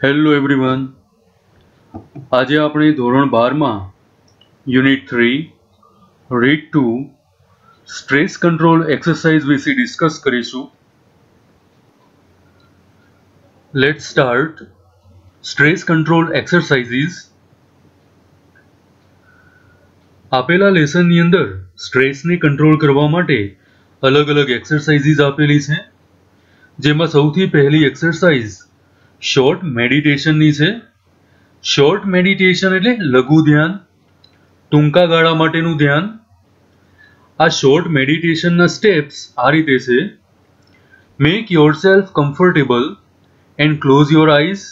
Hello everyone, આજે આપણે ધોરણ 12માં unit 3 read 2 stress control exercise વિશે ડિસ્કસ કરીશું. Let's start. Stress control exercises. આપેલા લેસનની અંદર સ્ટ્રેસને કંટ્રોલ કરવા માટે અલગ અલગ એક્સરસાઇઝીસ આપેલી છે, જેમાં સૌથી પહેલી એક્સરસાઇઝ શોર્ટ મેડિટેશનની છે. શોર્ટ મેડિટેશન એટલે લઘુ ધ્યાન, ટૂંકા ગાળા માટેનું ધ્યાન. આ શોર્ટ મેડિટેશનના સ્ટેપ્સ આ રીતે છે: make yourself comfortable and close your eyes.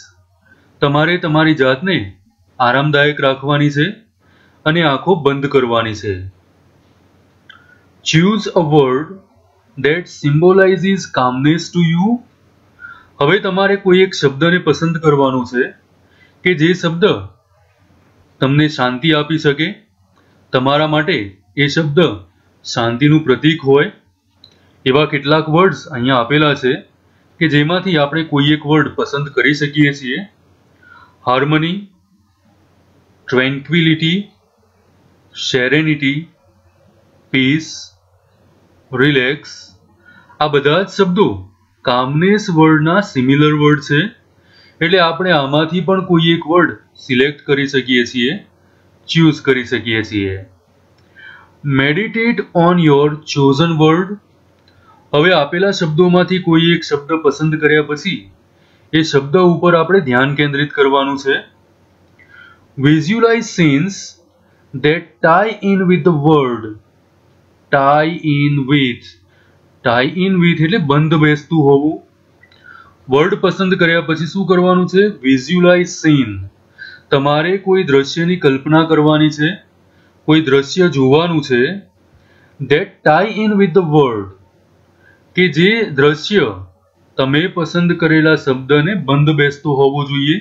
તમારે તમારી જાતને આરામદાયક રાખવાની છે અને આંખો બંધ કરવાની છે. Choose a word that symbolises calmness to you. હવે તમારે કોઈ એક શબ્દને પસંદ કરવાનું છે કે જે શબ્દ તમને શાંતિ આપી શકે. તમારા માટે એ શબ્દ શાંતિનું પ્રતીક હોય એવા કેટલાક વર્ડ્સ અહીંયા આપેલા છે કે જેમાંથી આપણે કોઈ એક વર્ડ પસંદ કરી શકીએ છીએ. Harmony, tranquillity, serenity, peace, relax. આ બધા જ શબ્દો કામનેસ વર્ડના સિમિલર વર્ડ છે, એટલે આપણે આમાંથી પણ કોઈ એક વર્ડ સિલેક્ટ કરી શકીએ છીએ, ચૂઝ કરી શકીએ છીએ. Meditate on your chosen word. હવે આપેલા શબ્દોમાંથી કોઈ એક શબ્દ પસંદ કર્યા પછી એ શબ્દ ઉપર આપણે ધ્યાન કેન્દ્રિત કરવાનું છે. Visualise scenes that tie in with the word. Tie in with. Tie in with એટલે બંધ બેસતું હોવું. વર્ડ પસંદ કર્યા પછી શું કરવાનું છે? Visualise scene. તમારે કોઈ દ્રશ્યની કલ્પના કરવાની છે, કોઈ દ્રશ્ય જોવાનું છે. That tie in with the word, કે જે દ્રશ્ય તમે પસંદ કરેલા શબ્દને બંધ બેસતું હોવું જોઈએ.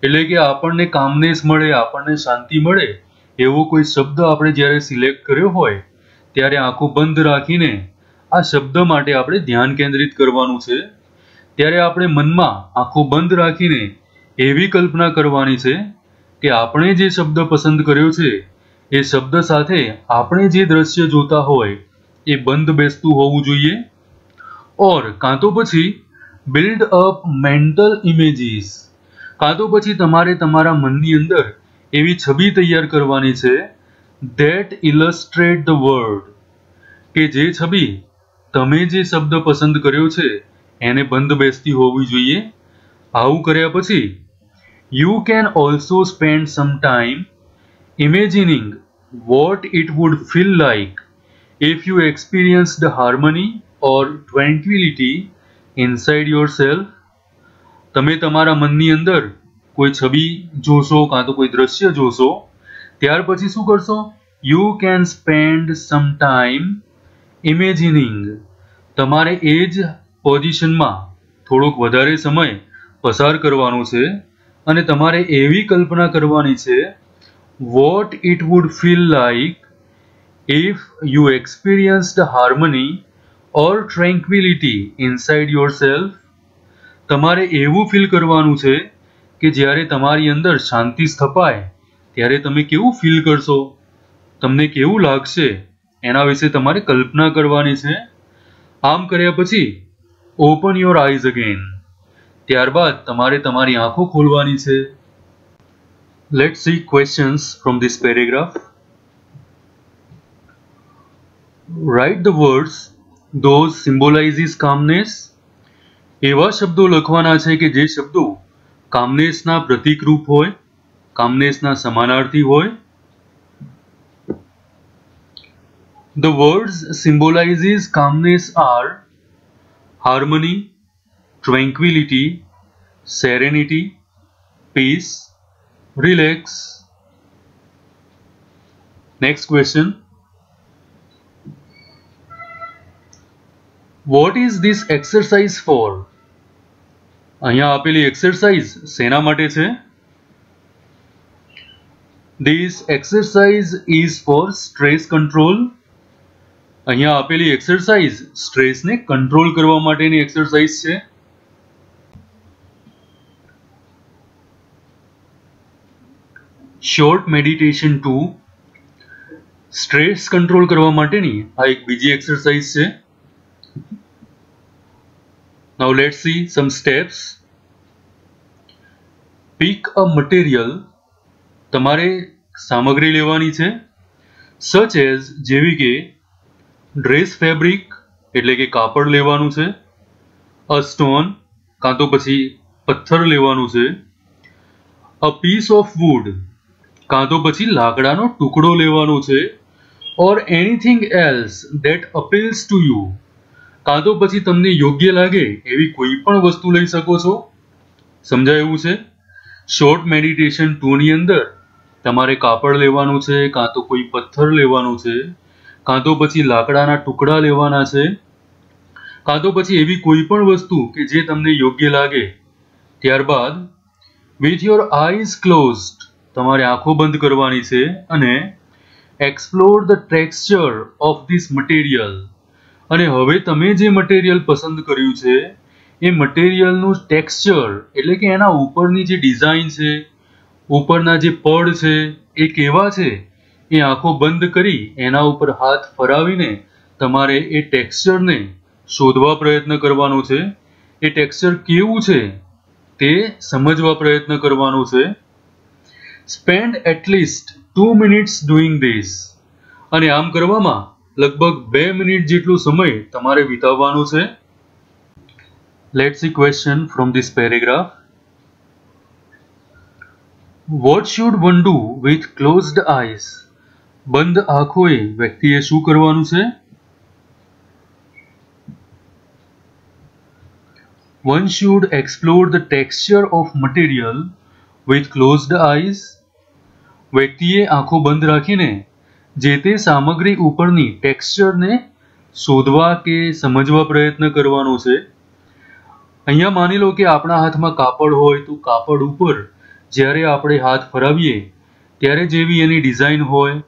એટલે કે આપણને કામનેસ મળે, આપણને શાંતિ મળે એવો કોઈ શબ્દ આપણે જ્યારે સિલેક્ટ કર્યો હોય ત્યારે આંખો બંધ રાખીને આ શબ્દ માટે આપણે ધ્યાન કેન્દ્રિત કરવાનું છે. ત્યારે આપણે મનમાં આંખો બંધ રાખીને એવી કલ્પના કરવાની છે કે આપણે જે શબ્દ પસંદ કર્યો છે એ શબ્દ સાથે આપણે જે દ્રશ્ય જોતા હોય એ બંધ બેસતું હોવું જોઈએ. ઓર કાં તો પછી બિલ્ડ અપ મેન્ટલ ઇમેજીસ. કાં તો પછી તમારે તમારા મનની અંદર એવી છબી તૈયાર કરવાની છે ધેટ ઇલસ્ટ્રેટ ધ વર્ડ, કે જે છબી તમે જે શબ્દ પસંદ કર્યો છે એને બંધ બેસતી હોવી જોઈએ. આવું કર્યા પછી you can also spend some time imagining what it would feel like if you experienced harmony or tranquillity inside yourself. તમે તમારા મનની અંદર કોઈ છબી જોશો કાં તો કોઈ દ્રશ્ય જોશો, ત્યાર પછી શું કરશો? You can spend some time imagining. તમારે એ જ પોઝિશનમાં થોડોક વધારે સમય પસાર કરવાનો છે અને તમારે એવી કલ્પના કરવાની છે what it would feel like if you experienced harmony or tranquillity inside yourself. તમારે એવું ફીલ કરવાનું છે કે જ્યારે તમારી અંદર શાંતિ સ્થપાય ત્યારે તમે કેવું ફીલ કરશો, તમને કેવું લાગશે એના વિશે તમારે કલ્પના કરવાની છે. આમ કર્યા પછી ઓપન યોર આઈઝ અગેન. ત્યારબાદ તમારે તમારી આંખો ખોલવાની છે. Let's see questions from this paragraph. Write the words those symbolises calmness. એવા શબ્દો લખવાના છે કે જે શબ્દો કામનેસના પ્રતીકરૂપ હોય, કામનેસના સમાનાર્થી હોય. The words symbolizes calmness are harmony, tranquility, serenity, peace, relax. Next question. What is this exercise for? અહીંયા આપેલી એક્સરસાઇઝ શેના માટે છે? This exercise is for stress control. અહીંયા આપેલી એક્સરસાઇઝ સ્ટ્રેસને કંટ્રોલ કરવા માટેની એક્સરસાઇઝ છે. શોર્ટ મેડિટેશન 2 સ્ટ્રેસ કંટ્રોલ કરવા માટેની આ એક બીજી એક્સરસાઇઝ છે. Now let's see some steps. Pick a material. તમારે સામગ્રી લેવાની છે. Such as જેવી કે ડ્રેસ ફેબ્રિક એટલે કે કાપડ લેવાનું છે. A stone કાં તો પછી પથ્થર લેવાનું છે. A piece of wood કાં તો પછી લાકડાનો ટુકડો લેવાનો છે. Or anything else that appeals to you કાં તો પછી તમને યોગ્ય લાગે એવી કોઈ પણ વસ્તુ લઈ શકો છો. સમજાય એવું છે? શોર્ટ મેડિટેશન 2 ની અંદર તમારે કાપડ લેવાનું છે, કાં તો કોઈ પથ્થર લેવાનું છે, કાં તો પછી લાકડાના ટુકડા લેવાના છે, કાં તો પછી એવી કોઈ પણ વસ્તુ કે જે તમને યોગ્ય લાગે. ત્યારબાદ વિથ યોર આઈઝ ક્લોઝડ તમારે આંખો બંધ કરવાની છે અને explore the texture of this material. અને હવે તમે જે મટીરિયલ પસંદ કર્યું છે એ મટીરિયલનું ટેક્સચર એટલે કે એના ઉપરની જે ડિઝાઇન છે, ઉપરના જે પડ છે એ કેવા છે એ આંખો બંધ કરી એના ઉપર હાથ ફરાવીને તમારે એ ટેક્સચરને શોધવા પ્રયત્ન કરવાનો છે. એ ટેક્સચર કેવું છે તે સમજવા પ્રયત્ન કરવાનો છે. Spend at least 2 minutes doing this. અને આમ કરવામાં લગભગ 2 મિનિટ જેટલો સમય તમારે વિતાવવાનો છે. Let's see question from this paragraph. What should one do with closed eyes? બંધ આંખોએ વ્યક્તિએ શું કરવાનું છે? One should explore the texture of material with closed eyes. વ્યક્તિએ આંખો બંધ રાખીને જે તે સામગ્રી ઉપરની ટેક્સચરને શોધવા કે સમજવા પ્રયત્ન કરવાનો છે. અહીંયા માની લો કે આપણા હાથમાં કાપડ હોય તો કાપડ ઉપર જ્યારે આપણે હાથ ફરાવીએ ત્યારે જેવી એની ડિઝાઇન હોય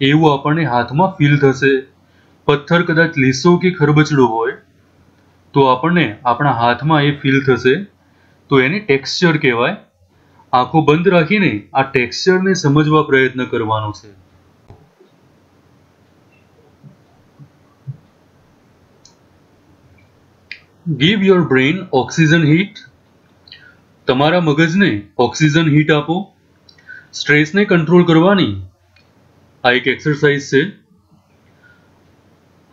એવું આપણને હાથમાં ફીલ થશે. પથ્થર કદાચ લીસો કે ખરબચડો હોય તો આપણને આપણા હાથમાં એ ફીલ થશે, તો એને ટેક્સચર કહેવાય. આંખો બંધ રાખીને આ ટેક્સચરને સમજવા પ્રયત્ન કરવાનો છે. Give your brain oxygen heat. તમારા મગજને ઓક્સિજન હીટ આપો. સ્ટ્રેસને કંટ્રોલ કરવાની આ એક એક્સરસાઇઝ છે.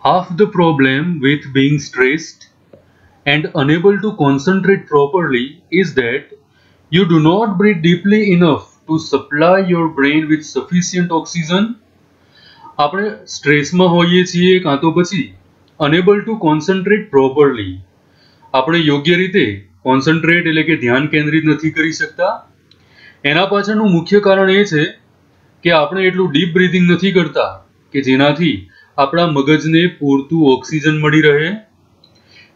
Half the problem with being stressed and unable to concentrate properly is that you do not breathe deeply enough to supply your brain with sufficient oxygen. આપણે સ્ટ્રેસમાં હોઈએ છીએ કાં તો પછી unable to concentrate properly. આપણે યોગ્ય રીતે કોન્સન્ટ્રેટ એટલે કે ધ્યાન કેન્દ્રિત નથી કરી શકતા. એના પાછળનું મુખ્ય કારણ એ છે કે આપણે એટલું ડીપ બ્રીથિંગ નથી કરતા કે જેનાથી આપણા મગજને પૂરતું ઓક્સિજન મળી રહે.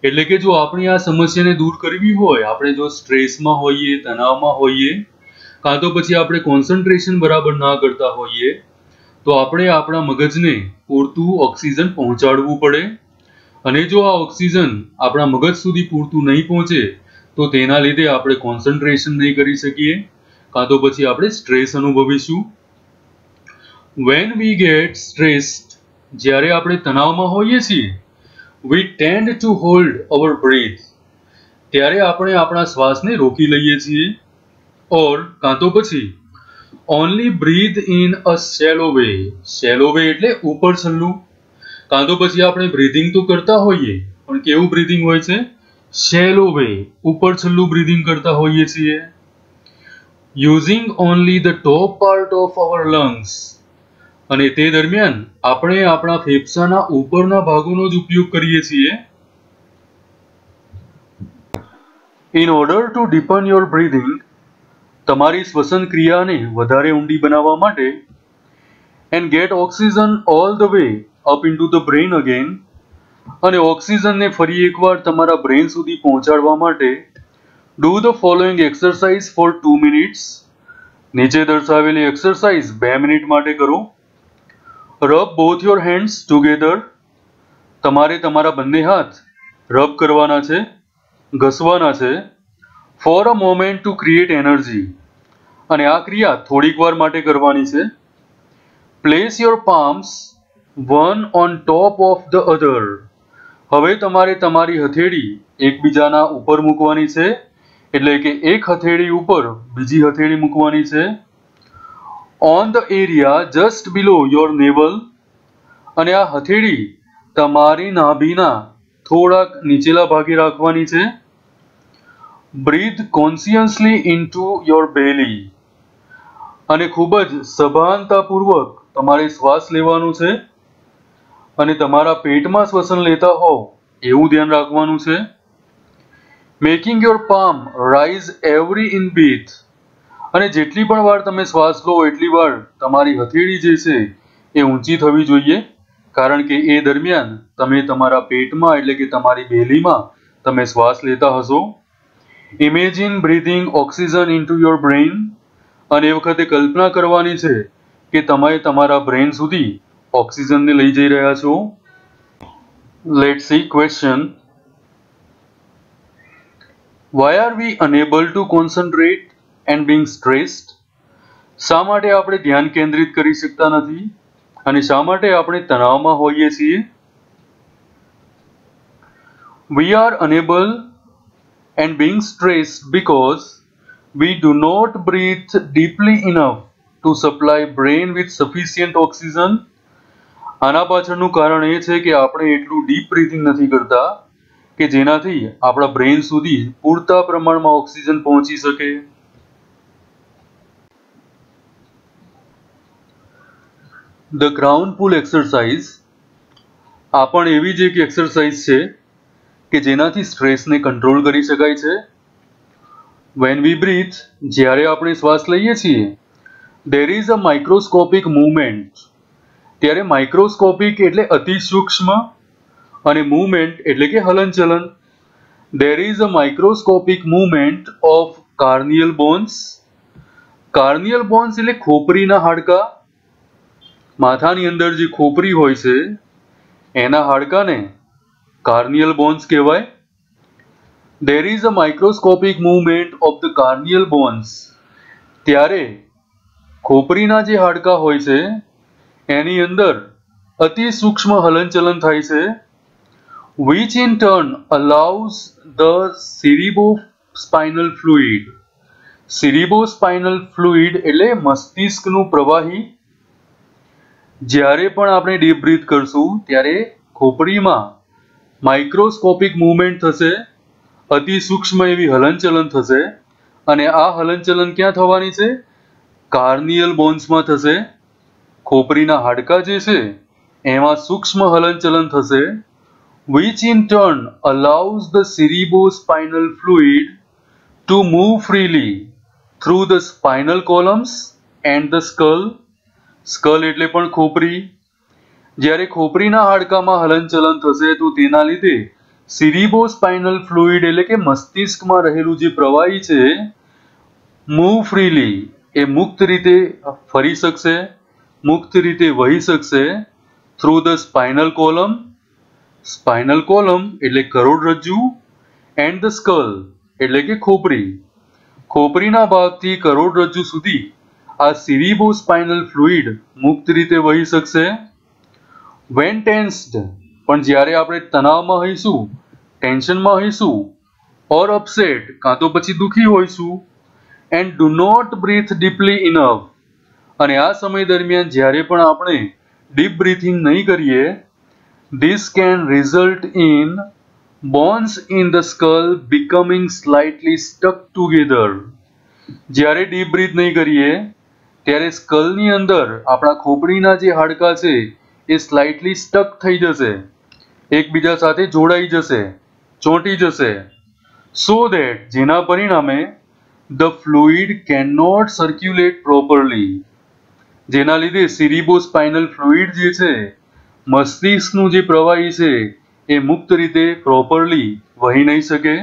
એટલે કે જો આપણી આ સમસ્યાને દૂર કરવી હોય, આપણે જો સ્ટ્રેસમાં હોઈએ, તણાવમાં હોઈએ, કાં તો પછી આપણે કોન્સન્ટ્રેશન બરાબર ના કરતા હોઈએ તો આપણે આપણા મગજને પૂરતું ઓક્સિજન પહોંચાડવું પડે. અને જો આ ઓક્સિજન આપણા મગજ સુધી પૂરતું નહીં પહોંચે તો તેના લીધે આપણે કોન્સન્ટ્રેશન નહીં કરી શકીએ, કાં તો પછી આપણે સ્ટ્રેસ અનુભવીશું. વેન વી ગેટ સ્ટ્રેસ્ડ, જ્યારે આપણે તણાવમાં હોઈએ છીએ, we tend to hold our breath. ત્યારે આપણે આપણા શ્વાસને રોકી લઈએ છીએ. ઓર કાં તો પછી only breathe in a shallow way. shallow way એટલે ઉપર છલ્લું. કાં તો પછી આપણે બ્રીધિંગ તો કરતા હોઈએ પણ કેવું બ્રીધિંગ હોય છે? shallow way, ઉપર છલ્લું બ્રીધિંગ કરતા હોઈએ છીએ. using only the top part of our lungs. અને તે દરમિયાન આપણે આપણા ફેફસાના ઉપરના ભાગોનો જ ઉપયોગ કરીએ છીએ. In order to deepen your breathing, તમારી શ્વસન ક્રિયાને વધારે ઊંડી બનાવવા માટે and get oxygen all the way up into the brain again, અને ઓક્સિજનને ફરી એકવાર તમારા બ્રેઇન સુધી પહોંચાડવા માટે do the following exercise for 2 minutes. નીચે દર્શાવેલી એક્સરસાઇઝ 2 મિનિટ માટે કરો. Rub both your hands together. તમારે તમારા બંને હાથ રબ કરવાના છે, ઘસવાના છે. For a moment to create energy. અને આ ક્રિયા થોડીક વાર માટે કરવાની છે. Place your palms one on top of the other. હવે તમારે તમારી હથેળી એકબીજાના ઉપર મૂકવાની છે, એટલે કે એક હથેળી ઉપર બીજી હથેળી મૂકવાની છે. On the area just below your naval. અને આ હથેળી તમારી નાભીના થોડાક નીચેલા ભાગે રાખવાની છે. બ્રીથ કોન્શિયસલી ઇનટુ યોર બેલી. અને ખૂબ જ સભાનતાપૂર્વક તમારે શ્વાસ લેવાનું છે અને તમારા પેટમાં શ્વસન લેતા હોવ એવું ધ્યાન રાખવાનું છે. Making your palm rise every in breath. અને જેટલી પણ વાર તમે શ્વાસ લો એટલી વાર તમારી હથેળી જે છે એ ઊંચી થવી જોઈએ, કારણ કે એ દરમિયાન તમે તમારા પેટમાં એટલે કે તમારી બેલીમાં તમે શ્વાસ લેતા હશો. Imagine breathing oxygen into your brain. અને એ વખતે કલ્પના કરવાની છે કે તમે તમારા બ્રેઇન સુધી ઓક્સિજનને લઈ જઈ રહ્યા છો. Let's see question. Why are we unable to concentrate and being stressed? શા માટે આપણે ધ્યાન કેન્દ્રિત કરી શકતા નથી અને શા માટે આપણે તણાવમાં હોઈએ છીએ? We are unable and being stressed because we do not breathe deeply enough to supply brain with sufficient oxygen. આના પાછળનું કારણ એ છે કે આપણે એટલું ડીપ બ્રીથિંગ નથી કરતા કે જેનાથી આપણા બ્રેઇન સુધી પૂરતા પ્રમાણમાં ઓક્સિજન પહોંચી શકે. ધ ક્રાઉન પુલ એક્સરસાઇઝ આ પણ એવી જ એક એક્સરસાઇઝ છે કે જેનાથી સ્ટ્રેસને કંટ્રોલ કરી શકાય છે. વેન વી બ્રીથ, જ્યારે આપણે શ્વાસ લઈએ છીએ, there is a microscopic movement. ત્યારે માઇક્રોસ્કોપિક એટલે અતિ સૂક્ષ્મ અને મૂવમેન્ટ એટલે કે હલનચલન. There is a microscopic movement of cranial bones. Cranial bones એટલે ખોપરીના હાડકા. માથાની અંદર જે ખોપરી હોય છે એના હાડકાને કાર્નિયલ બોન્સ કહેવાય. There is a microscopic movement of the cranial bones. ત્યારે ખોપરીના જે હાડકા હોય છે એની અંદર અતિ સૂક્ષ્મ હલનચલન થાય છે. which in turn allows the cerebrospinal fluid. cerebrospinal fluid એટલે મસ્તિષ્કનું પ્રવાહી. જ્યારે પણ આપણે ડીપ બ્રીથ કરશું ત્યારે ખોપરીમાં માઇક્રોસ્કોપિક મૂવમેન્ટ થશે, અતિ સૂક્ષ્મ એવી હલનચલન થશે અને આ હલનચલન ક્યાં થવાની છે? કાર્નિયલ બોન્સમાં થશે. ખોપરીના હાડકા જે છે એમાં સૂક્ષ્મ હલનચલન થશે. which in turn allows the cerebrospinal fluid to move freely through the spinal columns and the skull. Skull એટલે પણ ખોપરી. જ્યારે ખોપરીના હાડકામાં હલનચલન થશે તો તેના લીધે સિરિબોસ્પાઇનલ ફ્લુઇડ એટલે કે મસ્તિષ્કમાં રહેલું જે પ્રવાહી છે મૂવ ફ્રીલી એ મુક્ત રીતે ફરી શકશે, મુક્ત રીતે વહી શકશે through the spinal column. Spinal column એટલે કરોડરજ્જુ એન્ડ ધ સ્કલ એટલે કે ખોપરી. ખોપરીના ભાગથી કરોડરજ્જુ સુધી આ સિરિબોસ્પાઇનલ ફ્લુઇડ મુક્ત રીતે વહી શકશે. વેન ટેન્સ્ડ, પણ જ્યારે આપણે તણાવમાં હોઈશું, ટેન્શનમાં હોઈશું, ઓર અપસેટ કાં તો પછી દુઃખી હોઈશું, and do not breathe deeply enough, અને આ સમય દરમિયાન જ્યારે પણ આપણે ડીપ બ્રીથિંગ નહીં કરીએ, this can result in bones in the skull becoming slightly stuck together. જ્યારે ડીપ બ્રીથ નહીં કરીએ ત્યારે સ્કલની અંદર આપણા ખોપરીના જે હાડકા છે એ સ્લાઇટલી સ્ટક થઈ જશે, એકબીજા સાથે જોડાઈ જશે, ચોંટી જશે. સો ધેટ, જેના પરિણામે the fluid can not circulate properly. જેના લીધે સિરિબોસ્પાઇનલ ફ્લુઇડ જે છે મસ્તિષ્કનું જે પ્રવાહી છે એ મુક્ત રીતે પ્રોપરલી વહી નહીં શકે.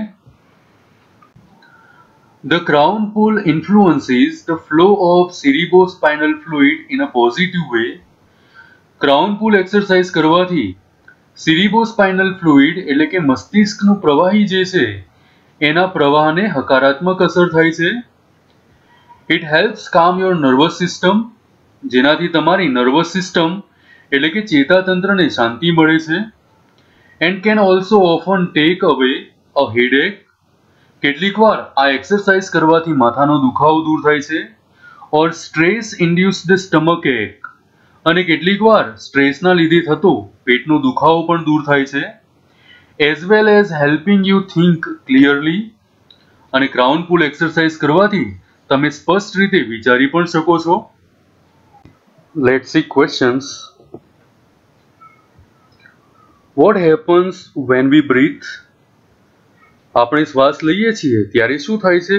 The crown pull influences the flow of cerebrospinal fluid in a positive way. Crown pull exercise કરવાથી સિરિબોસ્પાઇનલ ફ્લુઇડ એટલે કે મસ્તિષ્કનું પ્રવાહી જે છે એના પ્રવાહને હકારાત્મક અસર થાય છે. ઇટ હેલ્પ્સ કામ યોર નર્વસ સિસ્ટમ, જેનાથી તમારી નર્વસ સિસ્ટમ એટલે કે ચેતાતંત્રને શાંતિ મળે છે. And can also often tech અવે અ હેડેક, કેટલીક વાર આ એક્સરસાઇઝ કરવાથી માથાનો દુખાવો દૂર થાય છે. ઓર સ્ટ્રેસ ઇન્ડ્યુસ્ડ સ્ટમક એક, અને કેટલીક વાર સ્ટ્રેસના લીધે થતો પેટનો દુખાવો પણ દૂર થાય છે. As well as helping you think clearly, અને ક્રાઉન પુલ એક્સરસાઇઝ કરવાથી તમે સ્પષ્ટ રીતે વિચારી પણ શકો છો. Let's see questions. What happens when we breathe? આપણે શ્વાસ લઈએ છીએ ત્યારે શું થાય છે?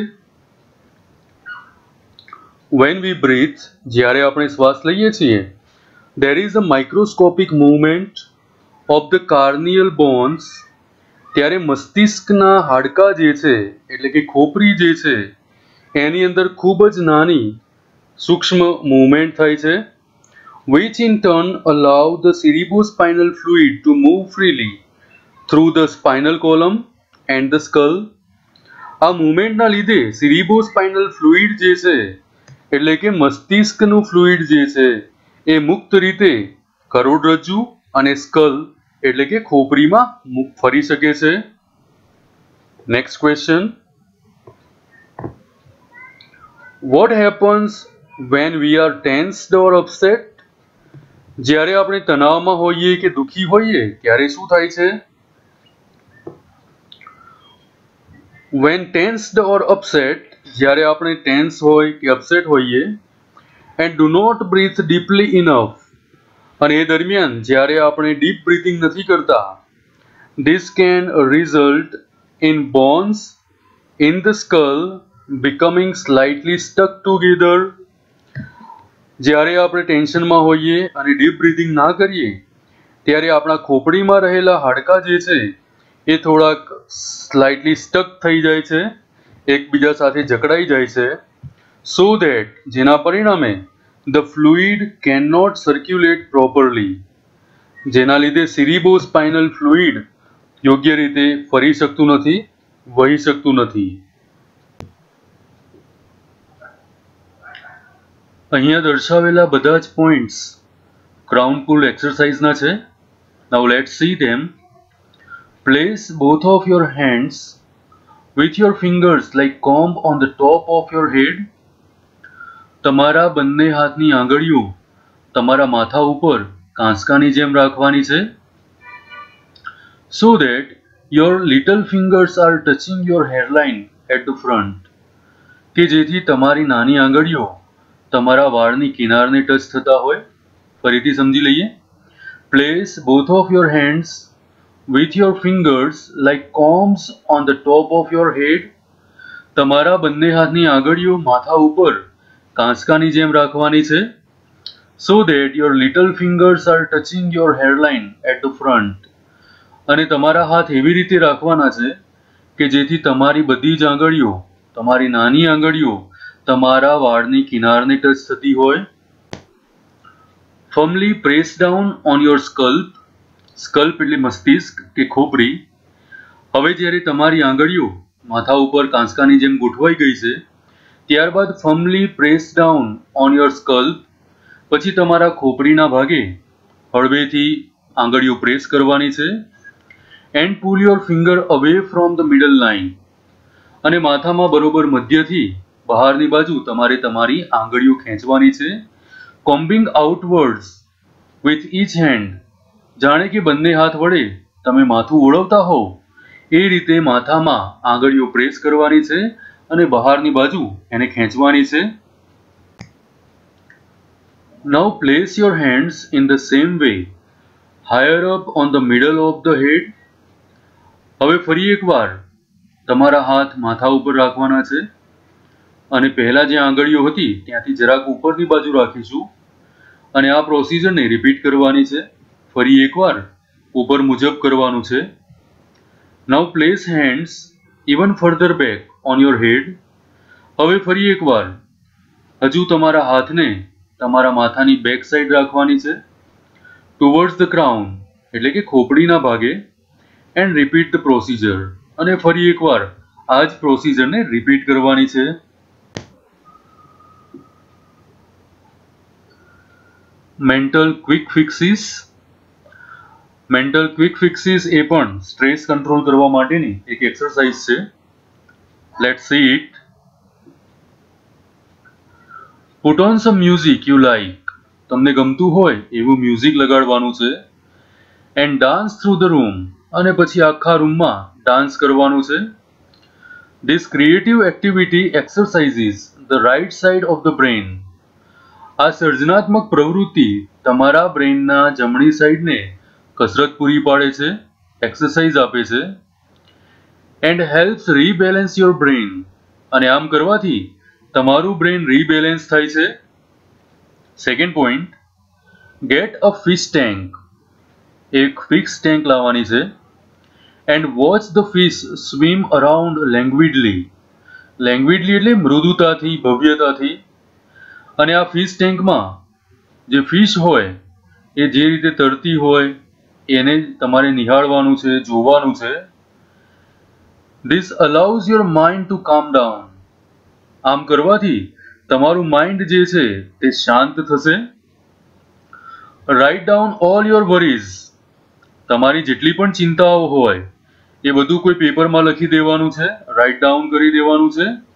When we breathe, જ્યારે આપણે શ્વાસ લઈએ છીએ, there is a microscopic movement of the carnial bones, ત્યારે મસ્તિષ્કના હાડકા જે છે એટલે કે ખોપરી જે છે એની અંદર ખૂબ જ નાની સૂક્ષ્મ મૂવમેન્ટ થાય છે. which in turn allow the cerebrospinal fluid to move freely through the spinal column and the skull. આ મૂવમેન્ટના લીધે cerebrospinal fluid જે છે એટલે કે મસ્તિષ્કનું ફ્લુઇડ જે છે એ મુક્ત રીતે કરોડરજ્જુ અને સ્કલ એટલે કે ખોપરીમાં ફરી શકે છે. Next question. What happens when we are tensed or upset? જ્યારે આપણે તણાવમાં હોઈએ કે દુઃખી હોઈએ ત્યારે શું થાય છે? વેન ટેન્સ્ડ ઓર અપસેટ, જ્યારે આપણે ટેન્સ હોય કે અપસેટ હોઈએ, and do not breathe deeply enough, અને એ દરમિયાન જ્યારે આપણે ડીપ બ્રીથિંગ નથી કરતા, this can result in bones in the skull becoming slightly stuck together. જ્યારે આપણે ટેન્શનમાં હોઈએ અને ડીપ બ્રીથિંગ ના કરીએ ત્યારે આપણા ખોપડીમાં રહેલા હાડકા જે છે એ થોડાક સ્લાઇટલી સ્ટક થઈ જાય છે, એકબીજા સાથે જકડાઈ જાય છે. સો ધેટ, જેના પરિણામે the fluid can not circulate properly, જેના લીધે સિરિબોસ્પાઇનલ ફ્લુઇડ યોગ્ય રીતે ફરી શકતું નથી, વહી શકતું નથી. અહીંયા દર્શાવેલા બધા જ પોઈન્ટ્સ ક્રાઉન પુલ એક્સરસાઇઝના છે. Now let's see them. Place both of your hands with your fingers like comb on the top of your head. તમારા બંને હાથની આંગળીઓ તમારા માથા ઉપર કાંસકાની જેમ રાખવાની છે. so that your little fingers are touching your hairline at the front, કે જેથી તમારી નાની આંગળીઓ તમારા વાળની કિનારને ટચ થતા હોય. ફરીથી સમજી લઈએ. Place both of your hands with your fingers like combs on the top of your head. તમારા બંને હાથની આંગળીઓ માથા ઉપર કાંસકાની જેમ રાખવાની છે. so that your little fingers are touching your hairline at the front. અને તમારા હાથ એવી રીતે રાખવાના છે કે જેથી તમારી બધી જ આંગળીઓ, તમારી નાની આંગળીઓ તમારા વાળની કિનારને ટચ થતી હોય. firmly press down on your scalp. SCALP એટલે મસ્તિષ્ક કે ખોપરી. હવે જ્યારે તમારી આંગળીઓ માથા ઉપર કાંસકાની જેમ ગોઠવાઈ ગઈ છે, ત્યારબાદ firmly press down on your scalp, પછી તમારા ખોપરીના ભાગે હળવેથી આંગળીઓ પ્રેસ કરવાની છે. And pull your finger away from the middle line, અને માથામાં બરોબર મધ્યથી બહારની બાજુ તમારે તમારી આંગળીઓ ખેંચવાની છે. Combing outwards with each hand, જાણે કે બંને હાથ વડે તમે માથું ઓળવતા હોવ એ રીતે માથામાં આંગળીઓ પ્રેસ કરવાની છે અને બહારની બાજુ એને ખેંચવાની છે. Now place your hands in the same way higher up on the middle of the head. હવે ફરી એકવાર તમારા હાથ માથા ઉપર રાખવાના છે અને પહેલા જે આંગળીઓ હતી ત્યાંથી જરાક ઉપરની બાજુ રાખીશું અને આ પ્રોસિજરને રિપીટ કરવાની છે. ફરી એકવાર ઉપર મુજબ કરવાનું છે. Now place hands even further back on your head. હવે ફરી એકવાર હજુ તમારા હાથને તમારા માથાની બેક સાઈડ રાખવાની છે, ટુવર્ડ્સ ધ ક્રાઉન એટલે કે ખોપડીના ભાગે. એન્ડ રિપીટ ધ પ્રોસિજર, અને ફરી એકવાર આ જ પ્રોસિજરને રિપીટ કરવાની છે. Mental quick fixes. Mental quick fixes એ પણ સ્ટ્રેસ કંટ્રોલ કરવા માટેની એક એક્સરસાઇઝ છે. Let's see it. Put on some music you like. તમને ગમતું હોય એવું મ્યુઝિક લગાડવાનું છે. And dance through the room. અને પછી આખા રૂમમાં ડાન્સ કરવાનું છે. This creative activity exercises the right side of the brain. આ સર્જનાત્મક પ્રવૃત્તિ તમારા બ્રેઇનના જમણી સાઈડને કસરત પૂરી પાડે છે, એક્સરસાઇઝ આપે છે. And helps rebalance your brain. અને આમ કરવાથી તમારું બ્રેઇન રીબેલેન્સ થાય છે. Second point, get a fish tank. એક ફિક્સ ટેન્ક લાવવાની છે. And watch the fish swim around languidly. Languidly એટલે મૃદુતાથી, ભવ્યતાથી. અને આ ફિશ ટેન્કમાં જે ફિશ હોય એ જે રીતે તરતી હોય એને તમારે નિહાળવાનું છે, જોવાનું છે. This allows your mind to કામ ડાઉન. આમ કરવાથી તમારું માઇન્ડ જે છે તે શાંત થશે. Write down all your worries. તમારી જેટલી પણ ચિંતાઓ હોય એ બધું કોઈ પેપરમાં લખી દેવાનું છે, રાઇટ ડાઉન કરી દેવાનું છે.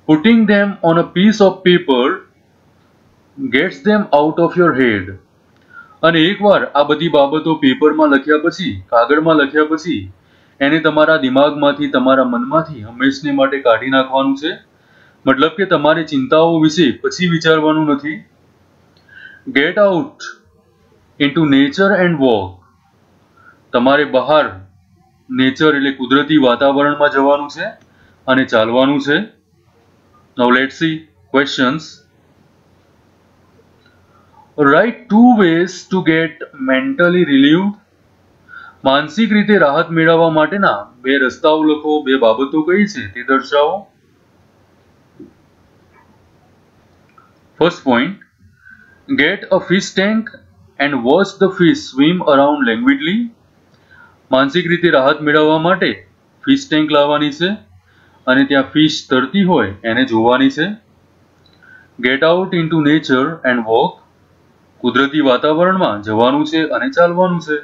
Putting them on a piece of paper gets them out of your head. અને એકવાર આ બધી બાબતો પેપરમાં લખ્યા પછી, કાગળમાં લખ્યા પછી એને તમારા દિમાગમાંથી, તમારા મનમાંથી હંમેશને માટે કાઢી નાખવાનું છે. મતલબ કે તમારે ચિંતાઓ વિશે પછી વિચારવાનું નથી. Get out into nature and walk. તમારે બહાર નેચર એટલે કુદરતી વાતાવરણમાં જવાનું છે અને ચાલવાનું છે. Now let's see questions. Write 2 ways to get mentally relieved. માનસિક રીતે રાહત મેળવવા માટેના 2 રસ્તાઓ લખો. 2 બાબતો કઈ છે તે દર્શાવો. First point, get a fish tank and watch the fish swim around languidly. માનસિક રીતે રાહત મેળવવા માટે ફિશ ટેન્ક લાવવાની છે અને ત્યાં ફિશ તરતી હોય એને જોવાની છે. Get out into nature and walk. કુદરતી વાતાવરણમાં જવાનું છે અને ચાલવાનું છે.